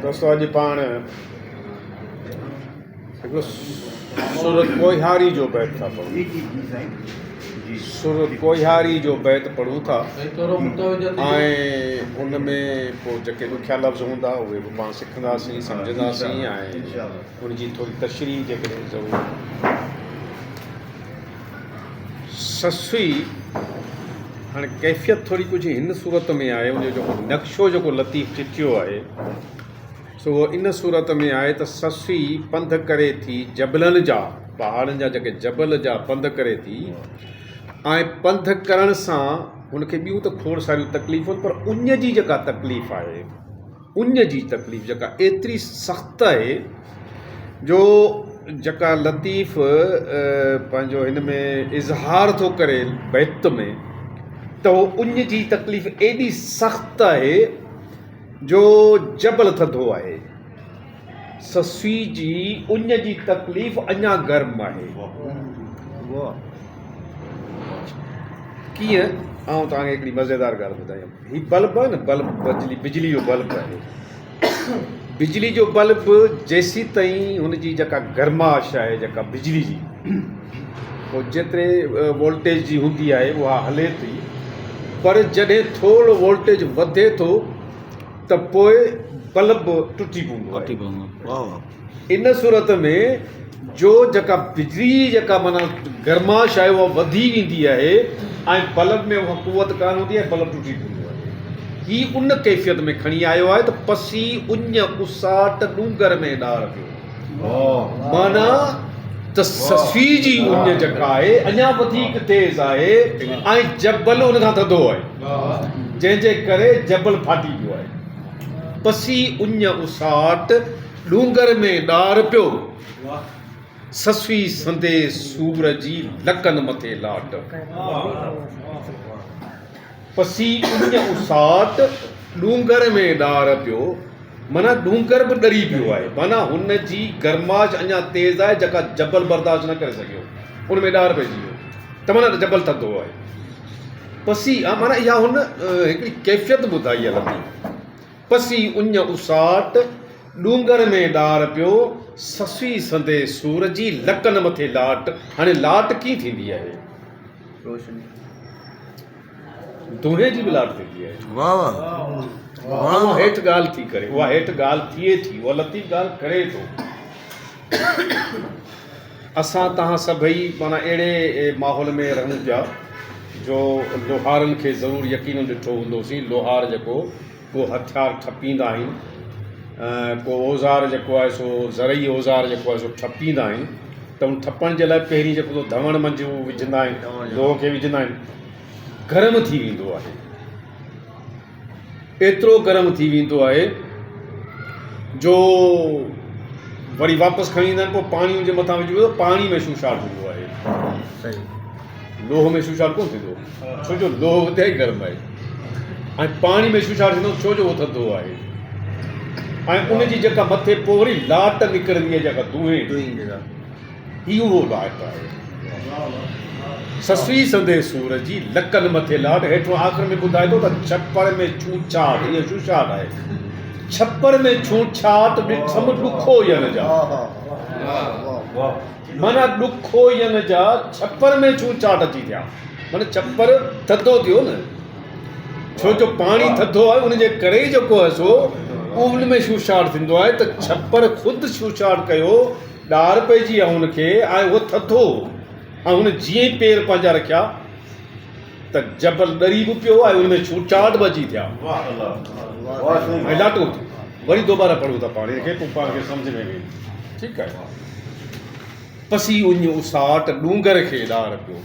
दोस्तों अॼु पाण हिकिड़ो सूरत कोहियारी जो बैत था पढ़ूं। सूरत कोहियारी जो बैत पढ़ूं था ऐं उन में पोइ जेके ॾुखिया लफ़्ज़ हूंदा उहे बि पाण सिखंदासीं सम्झंदासीं ऐं उनजी थोरी तशरीह जेके ज़रूरु ससुई हाणे कैफ़ियत थोरी कुझु हिन सूरत में आहे उनजो जेको नक्शो जेको लतीफ़ चिटियो आहे सो उहो इन सूरत में आहे त ससुई पंधु करे थी जबलनि जा पहाड़नि जा जेके जबल जा पंधु करे थी ऐं पंधु करण सां हुनखे ॿियूं त खोड़ सारियूं तकलीफ़ूं पर उन जी जेका तकलीफ़ आहे उन जी तकलीफ़ जेका एतिरी सख़्तु आहे जो जेका लतीफ़ पंहिंजो हिन में इज़हार थो करे बैत में त उन जी तकलीफ़ एॾी सख़्तु आहे जो जबल थधो आहे। ससुई जी उन जी तकलीफ़ अञा गर्म आहे। कीअं आउं तव्हांखे हिकिड़ी मज़ेदार ॻाल्हि ॿुधायां। हीउ बल्ब आहे न बल्ब बिजली जो बल्ब आहे। बिजली जो बल्ब जेसीं ताईं हुनजी जेका गर्माश आहे जेका बिजली जी पोइ जेतिरे वोल्टेज जी हूंदी आहे उहा हले थी पर जॾहिं थोरो वोल्टेज वधे थो त पोइ बल्ब टुटी पवंदो आहे। इन सूरत में जो जेका बिजली जेका माना गर्माश आहे उहा वधी वेंदी आहे ऐं बल्ब में उहा कुवत कान हूंदी आहे बल्ब टुटी पवंदो आहे। हीउ उन कैफ़ियत में खणी आयो आहे त पसी उञ उसाट डूंगर में ॾार पियो माना त ससुई जी उञ जेका आहे अञा वधीक तेज़ आहे ऐं जबल उन खां थधो आहे जंहिंजे करे जबल फाटी पियो आहे। पसी उञ उसाट डूंगर में ॾार पियो ससुई संदे सूर जी लकनि मथे लाट। पसी उञ उसाट डूंगर में ॾार पियो माना डूंगर बि ॾरी पियो आहे माना हुन जी गर्माश अञा तेज़ आहे जेका जबल बर्दाश्त न करे सघियो उन में ॾार पइजी वियो त माना जबल थधो आहे। पसी माना इहा हुन हिकिड़ी कैफ़ियत ॿुधाई आहे लती। पसी उञ उसाट डूंगर में ॾार पियो ससुई संदे सूर जी लकनि मथे लाट। हाणे लाट कीअं थींदी आहे दुहे जी बि लाट थींदी आहे। उहा हेठि ॻाल्हि थी करे उहा हेठि ॻाल्हि थिए थी उहा लतीफ़ ॻाल्हि करे थो। असां तव्हां सभई माना अहिड़े माहौल में रहूं पिया जो लोहारनि खे ज़रूरु यकीन ॾिठो हूंदोसीं। लोहार जेको को हथियार ठपींदा आहिनि को औज़ार जेको आहे सो ज़रई औज़ार जेको आहे सो ठपींदा आहिनि त उन ठपण जे लाइ पहिरीं जेको धवण मंझि विझंदा आहिनि लोह खे विझंदा आहिनि गरम थी वेंदो आहे एतिरो गरम थी वेंदो आहे जो वरी वापसि खणी ईंदा आहिनि पोइ पाणी जे मथां विझी वियो पाणी में शूशाट थींदो आहे। लोह में शूशाट कोन थींदो छो जो लोह हुते ई गर्म आहे ऐं पाणी में शूशाट थींदो छो जो उहो थधो आहे ऐं उनजी जेका मथे पोइ वरी लाट निकिरंदी आहे जेका धुएं ही उहो लाट आहे। ससुई संदे सूर जी लकनि मथे लाट। हेठो आख़िर में ॿुधाए थो त छप्पर में छूछाट इहा शूशाट आहे। छप्पर में छूछाट ॾिठम ॾुखो यन जा माना ॾुखो यन जा छप्पर में छूछाट अची थिया माना छप्पर थधो थियो न छो जो पाणी थधो आहे उनजे करे जेको आहे सो उन में शूशाट थींदो आहे त छप्पर ख़ुदि शूशाट कयो ॾार पइजी आहे हुनखे ऐं उहो थधो ऐं हुन जीअं ई पेर पंहिंजा रखिया त जबल ॾरी बि पियो ऐं हुन में छूछाट बि अची थिया ऐं लाटो थियो। वरी दोबारा पढ़ूं था पाण खे पोइ पाण खे सम्झ में वेंदी ठीकु आहे। पसी उञ उसाट डूंगर खे ॾार पियो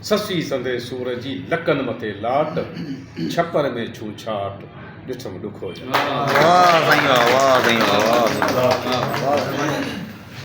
ससुई संदे सूर जी लकनि मथे लाट छप्पर में छूछाट ॾिठम ॾुखो।